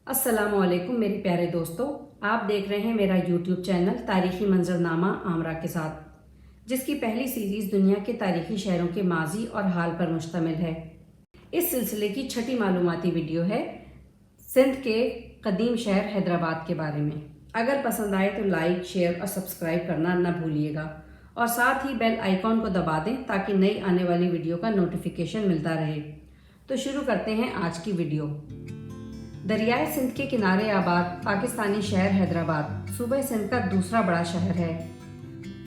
अस्सलामुअलैकुम मेरे प्यारे दोस्तों, आप देख रहे हैं मेरा यूट्यूब चैनल तारीखी मंजरनामा आमरा के साथ, जिसकी पहली सीरीज़ दुनिया के तारीखी शहरों के माजी और हाल पर मुश्तमिल है। इस सिलसिले की छठी मालूमाती वीडियो है सिंध के कदीम शहर हैदराबाद के बारे में। अगर पसंद आए तो लाइक, शेयर और सब्सक्राइब करना न भूलिएगा और साथ ही बेल आइकॉन को दबा दें ताकि नई आने वाली वीडियो का नोटिफिकेशन मिलता रहे। तो शुरू करते हैं आज की वीडियो। दरियाए सिंध के किनारे आबाद पाकिस्तानी शहर हैदराबाद सूबे सिंध का दूसरा बड़ा शहर है।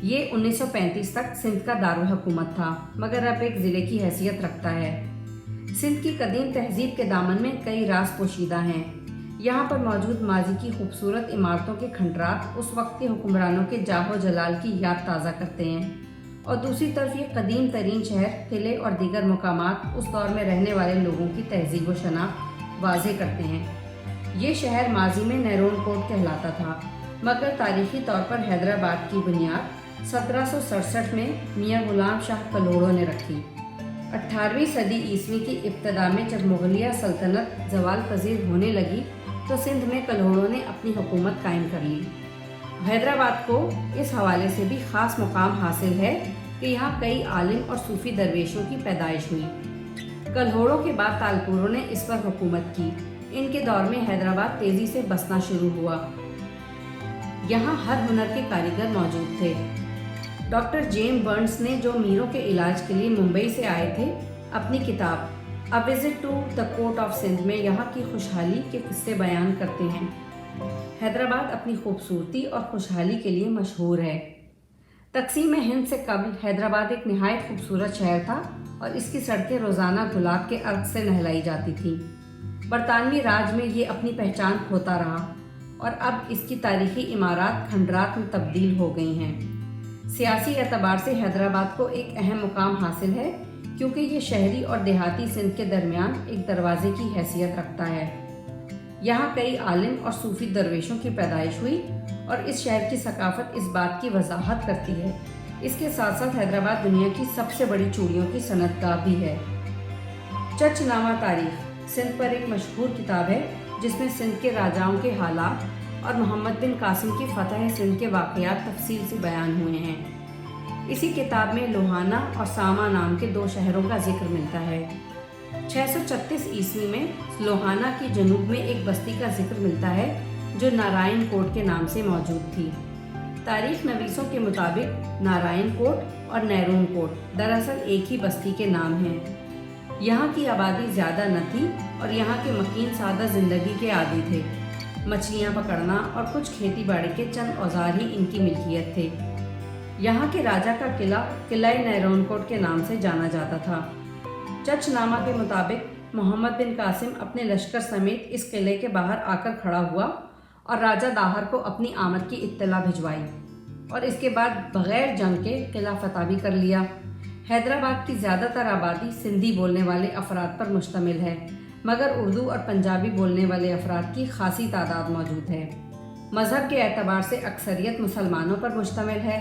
ये 1935 तक सिंध का दारुल हुकूमत था, मगर अब एक ज़िले की हैसियत रखता है। सिंध की कदीम तहजीब के दामन में कई राज पोशीदा हैं। यहाँ पर मौजूद माजी की खूबसूरत इमारतों के खंडरात उस वक्त के हुक्मरानों के जाहो जलाल की याद ताज़ा करते हैं, और दूसरी तरफ ये कदीम तरीन शहर किले और दीगर मुकामात उस दौर में रहने वाले लोगों की तहजीब व शनाख्त वाज़े करते हैं। ये शहर माजी में नैरोन कोट कहलाता था, मगर तारीखी तौर पर हैदराबाद की बुनियाद 1767 में मियाँ गुलाम शाह कलोड़ों ने रखी। 18वीं सदी ईस्वी की इब्तदा में जब मुगलिया सल्तनत जवाल पजीर होने लगी तो सिंध में कलोड़ों ने अपनी हुकूमत कायम कर ली। हैदराबाद को इस हवाले से भी ख़ास मुकाम हासिल है कि यहाँ कई आलिम और सूफी दरवेशों की पैदाइश हुई। कल्होड़ों के बाद तालपुरों ने इस पर हुकूमत की। इनके दौर में हैदराबाद तेजी से बसना शुरू हुआ। यहाँ हर हुनर के कारीगर मौजूद थे। डॉक्टर जेम्स बर्न्स ने, जो मीरों के इलाज के लिए मुंबई से आए थे, अपनी किताब a visit to the court of Sindh में यहाँ की खुशहाली के किस्से बयान करते हैं। हैदराबाद अपनी खूबसूरती और खुशहाली के लिए मशहूर है। तकसीम हिंद से कबल हैदराबाद एक निहायत खूबसूरत शहर था और इसकी सड़कें रोज़ाना गुलाब के अर्क से नहलाई जाती थीं। बरतानवी राज में ये अपनी पहचान खोता रहा और अब इसकी तारीखी इमारत खंडरात में तब्दील हो गई हैं। सियासी एतबार से हैदराबाद को एक अहम मुकाम हासिल है, क्योंकि ये शहरी और देहाती सिंध के दरमियान एक दरवाजे की हैसियत रखता है। यहाँ कई आलिम और सूफी दरवेशों की पैदाइश हुई और इस शहर की सकाफत इस बात की वजाहत करती है। इसके साथ साथ हैदराबाद दुनिया की सबसे बड़ी चूड़ियों की सनतगाह भी है। चचनामा तारीख सिंध पर एक मशहूर किताब है, जिसमें सिंध के राजाओं के हालात और मोहम्मद बिन कासिम की फतह सिंध के वाक़यात तफसील से बयान हुए हैं। इसी किताब में लोहाना और सामा नाम के दो शहरों का जिक्र मिलता है। 636 ईस्वी में लोहाना की जनूब में एक बस्ती का जिक्र मिलता है, जो नारायण कोट के नाम से मौजूद थी। तारीख नवीसों के मुताबिक नारायण कोट और नैरून कोट दरअसल एक ही बस्ती के नाम हैं। यहाँ की आबादी ज़्यादा न थी और यहाँ के मकीन सादा ज़िंदगी के आदी थे। मछलियाँ पकड़ना और कुछ खेती बाड़ी के चंद औजार ही इनकी मिल्कियत थे। यहाँ के राजा का किला नैरून कोट के नाम से जाना जाता था। चचनामा के मुताबिक मोहम्मद बिन कासिम अपने लश्कर समेत इस किले के बाहर आकर खड़ा हुआ और राजा दाहर को अपनी आमद की इत्तला भिजवाई और इसके बाद बगैर जंग के किला फतह भी कर लिया। हैदराबाद की ज़्यादातर आबादी सिंधी बोलने वाले अफराद पर मुश्तमिल है, मगर उर्दू और पंजाबी बोलने वाले अफराद की खासी तादाद मौजूद है। मज़हब के एतबार से अक्सरियत मुसलमानों पर मुश्तमिल है,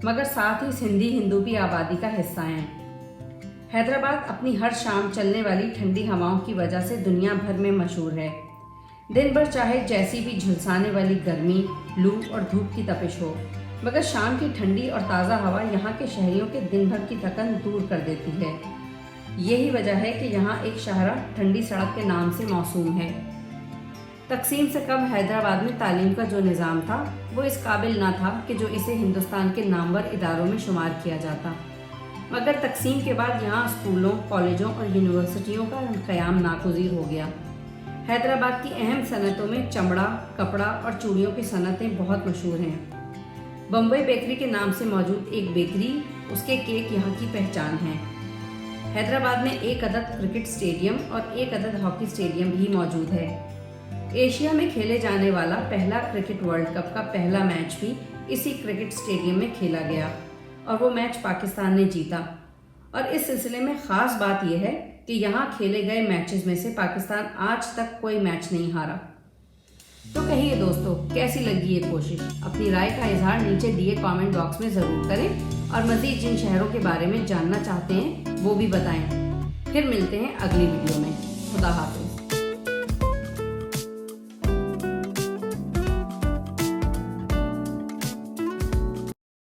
मगर साथ ही सिंधी हिंदू भी आबादी का हिस्सा हैं। हैदराबाद अपनी हर शाम चलने वाली ठंडी हवाओं की वजह से दुनिया भर में मशहूर है। दिन भर चाहे जैसी भी झुलसाने वाली गर्मी, लू और धूप की तपिश हो, मगर शाम की ठंडी और ताज़ा हवा यहाँ के शहरियों के दिन भर की थकन दूर कर देती है। यही वजह है कि यहाँ एक शहरा ठंडी सड़क के नाम से मौसूम है। तकसीम से कबल हैदराबाद में तालीम का जो निज़ाम था वो इस काबिल ना था कि जो इसे हिंदुस्तान के नामवर इदारों में शुमार किया जाता, मगर तकसीम के बाद यहाँ स्कूलों, कॉलेजों और यूनिवर्सिटियों का क़याम नागुज़ीर हो गया। हैदराबाद की अहम सनतों में चमड़ा, कपड़ा और चूड़ियों की सनतें बहुत मशहूर हैं। बम्बई बेकरी के नाम से मौजूद एक बेकरी, उसके केक यहाँ की पहचान है। हैदराबाद में एक अदद क्रिकेट स्टेडियम और एक अदद हॉकी स्टेडियम भी मौजूद है। एशिया में खेले जाने वाला पहला क्रिकेट वर्ल्ड कप का पहला मैच भी इसी क्रिकेट स्टेडियम में खेला गया और वो मैच पाकिस्तान ने जीता। और इस सिलसिले में ख़ास बात यह है कि यहाँ खेले गए मैचेस में से पाकिस्तान आज तक कोई मैच नहीं हारा। तो कहिए दोस्तों, कैसी लगी ये कोशिश? अपनी राय का इजहार नीचे दिए कमेंट बॉक्स में ज़रूर करें और मज़ीद जिन शहरों के बारे में जानना चाहते हैं वो भी बताएं। फिर मिलते हैं अगली वीडियो में। खुदा हाफ़िज़।